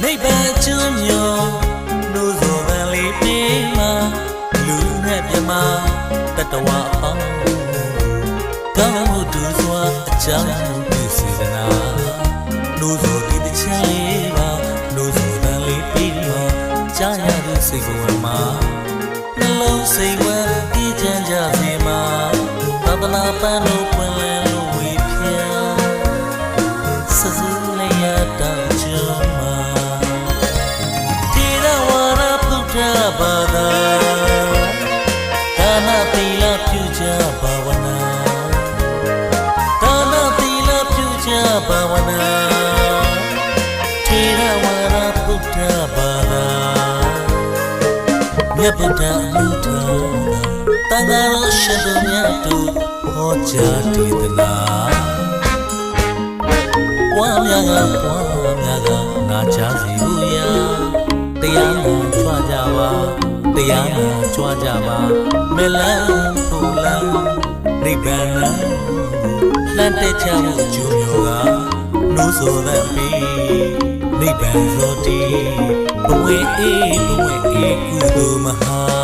နိဗ္ဗာန်ကျွမ်းမြော်နှိုးဆော်တဲ့လေးပင်မှာလူနဲ့မြမတတဝအပေါင်းကောင်းမှုတူစွာအကြောင်းပြုစေတနာနှိုးဆော်ဒီတစ်ချက်လေးပါနှိုးဆော်တဲ့လေးပင်မှာကြားရတဲ့စိတ်ဝင်မှာနှလုံးစိတ်ဝမ်းအေးချမ်းကြစေမှာသဗ္ဗလာပန်းလို့ပွင့်လန်းလို့ဝေဖြာစစူးလေးရတောင်ကျွမ်းမှာတိရဝရပုထဘာသာဒါနသီလပြုကြဘာဝနာဒါနသီလပြုကြဘာဝနာတိရဝရပုထဘာသာမြတ်ဗုဒ္ဓအမှုတော်တန်ခါတော်ရှင်သူမြတ်တို့ဟောကြားဒေသနာဝါများကနာကြားစီဘူးရာတရားနာကြွကြပါတရားနာကြွကြပါမလန်းပူလန်းနိဗ္ဗာန်လမ်းတက်ချမှုအကျိုးမျိုးကနှိုးဆော်တဲ့ပြီးနိဗ္ဗာန်ဇောတိဘဝေအေးကုသိုလ်မဟာ